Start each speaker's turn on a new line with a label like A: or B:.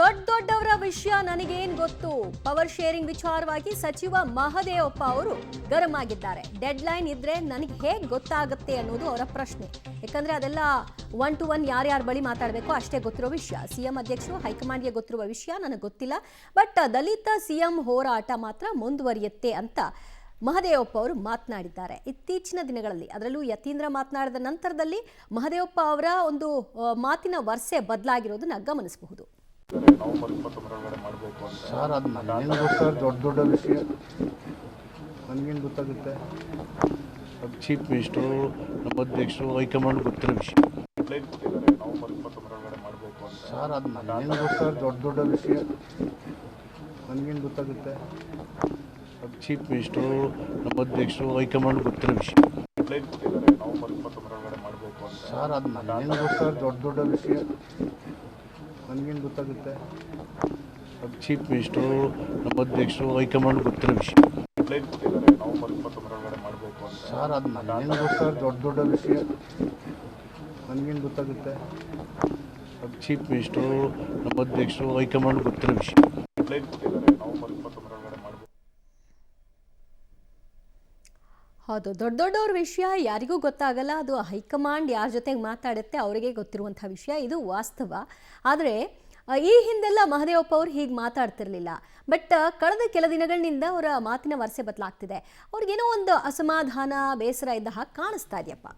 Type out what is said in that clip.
A: ದೊಡ್ಡವರ ವಿಷಯ ನನಗೇನ್ ಗೊತ್ತು. ಪವರ್ ಶೇರಿಂಗ್ ವಿಚಾರವಾಗಿ ಸಚಿವ ಮಹದೇವಪ್ಪ ಅವರು ಗರಂ ಆಗಿದ್ದಾರೆ. ಡೆಡ್ ಲೈನ್ ಇದ್ರೆ ನನಗೆ ಹೇಗೆ ಗೊತ್ತಾಗುತ್ತೆ ಅನ್ನೋದು ಅವರ ಪ್ರಶ್ನೆ. ಯಾಕಂದ್ರೆ ಅದೆಲ್ಲ 1 to 1 ಯಾರ್ಯಾರ ಬಳಿ ಮಾತಾಡಬೇಕು ಅಷ್ಟೇ ಗೊತ್ತಿರೋ ವಿಷಯ. ಸಿಎಂ ಅಧ್ಯಕ್ಷರು ಹೈಕಮಾಂಡ್ಗೆ ಗೊತ್ತಿರುವ ವಿಷಯ ನನಗೆ ಗೊತ್ತಿಲ್ಲ. ಬಟ್ ದಲಿತ ಸಿಎಂ ಹೋರಾಟ ಮಾತ್ರ ಮುಂದುವರಿಯುತ್ತೆ ಅಂತ ಮಹದೇವಪ್ಪ ಅವರು ಮಾತನಾಡಿದ್ದಾರೆ. ಇತ್ತೀಚಿನ ದಿನಗಳಲ್ಲಿ ಅದರಲ್ಲೂ ಯತೀಂದ್ರ ಮಾತನಾಡಿದ ನಂತರದಲ್ಲಿ ಮಹದೇವಪ್ಪ ಅವರ ಒಂದು ಮಾತಿನ ವರ್ಸೆ ಬದಲಾಗಿರೋದನ್ನ ಗಮನಿಸಬಹುದು.
B: ನವೆಂಬರ್ 21 ಮಾಡಬೇಕು ಅಂತ ಸರ್, ಅದು ನನಗೇನು ಗೊತ್ತಾ, ದೊಡ್ಡ ವಿಷಯ ನನಗೇನು ಗೊತ್ತಾಗುತ್ತೆ. ಅದು ಚೀಫ್ ಮಿನಿಸ್ಟರು, ನಮ್ಮ ಅಧ್ಯಕ್ಷರು, ಹೈಕಮಾಂಡ್ ಗೊತ್ತಿರೋ ವಿಷಯ. ನವೆಂಬರ್ 21 ಮಾಡಬೇಕು ಅಂತ ಸರ್, ಅದು ನನಗೇನು ಗೊತ್ತಾ, ದೊಡ್ಡ ವಿಷಯ ನನಗೇನು ಗೊತ್ತಾಗುತ್ತೆ. ಅದು ಚೀಫ್ ಮಿನಿಸ್ಟರು, ನಮ್ಮ ಅಧ್ಯಕ್ಷರು, ಹೈಕಮಾಂಡ್ ಗೊತ್ತಿರೋ ವಿಷಯ. ನವೆಂಬರ್ 21 ಮಾಡಬೇಕು ಅಂತ ಸರ್, ಅದು ನನಗೇನು ಗೊತ್ತಾ, ದೊಡ್ಡ ವಿಷಯ ನನಗೇನು ಗೊತ್ತಾಗುತ್ತೆ. ಅದು ಚೀಫ್ ಮಿನಿಸ್ಟರು, ನಮ್ಮ ಅಧ್ಯಕ್ಷರು, ಹೈಕಮಾಂಡ್ ಗೊತ್ತಿರೋ ವಿಷಯ. ನವೆಂಬರ್ 21 ಮಾಡಬೇಕು ಅಂತ ಸರ್, ಅದು ನನಗೇನು ಗೊತ್ತಾ, ದೊಡ್ಡ ವಿಷಯ ನನಗೇನು ಗೊತ್ತಾಗುತ್ತೆ. ಅದು ಚೀಫ್ ಮಿನಿಸ್ಟರು, ನಮ್ಮ ಅಧ್ಯಕ್ಷರು, ಹೈಕಮಾಂಡ್ ಗೊತ್ತಿರೋ ವಿಷಯ. ನವೆಂಬರ್ 21 ಮಾಡಬೇಕು.
A: ಹೌದು, ದೊಡ್ಡವ್ರ ವಿಷಯ ಯಾರಿಗೂ ಗೊತ್ತಾಗಲ್ಲ. ಅದು ಹೈಕಮಾಂಡ್ ಯಾರ ಜೊತೆಗೆ ಮಾತಾಡುತ್ತೆ ಅವರಿಗೆ ಗೊತ್ತಿರುವಂಥ ವಿಷಯ, ಇದು ವಾಸ್ತವ. ಆದರೆ ಈ ಹಿಂದೆಲ್ಲ ಮಹದೇವಪ್ಪ ಅವರು ಹೀಗೆ ಮಾತಾಡ್ತಿರ್ಲಿಲ್ಲ. ಬಟ್ ಕಳೆದ ಕೆಲ ದಿನಗಳಿಂದ ಅವರ ಮಾತಿನ ವರ್ಸೆ ಬದಲಾಗ್ತಿದೆ. ಅವ್ರಿಗೇನೋ ಒಂದು ಅಸಮಾಧಾನ, ಬೇಸರ ಇದ್ದ ಹಾಗೆ ಕಾಣಿಸ್ತಾ ಇದೆಯಪ್ಪ.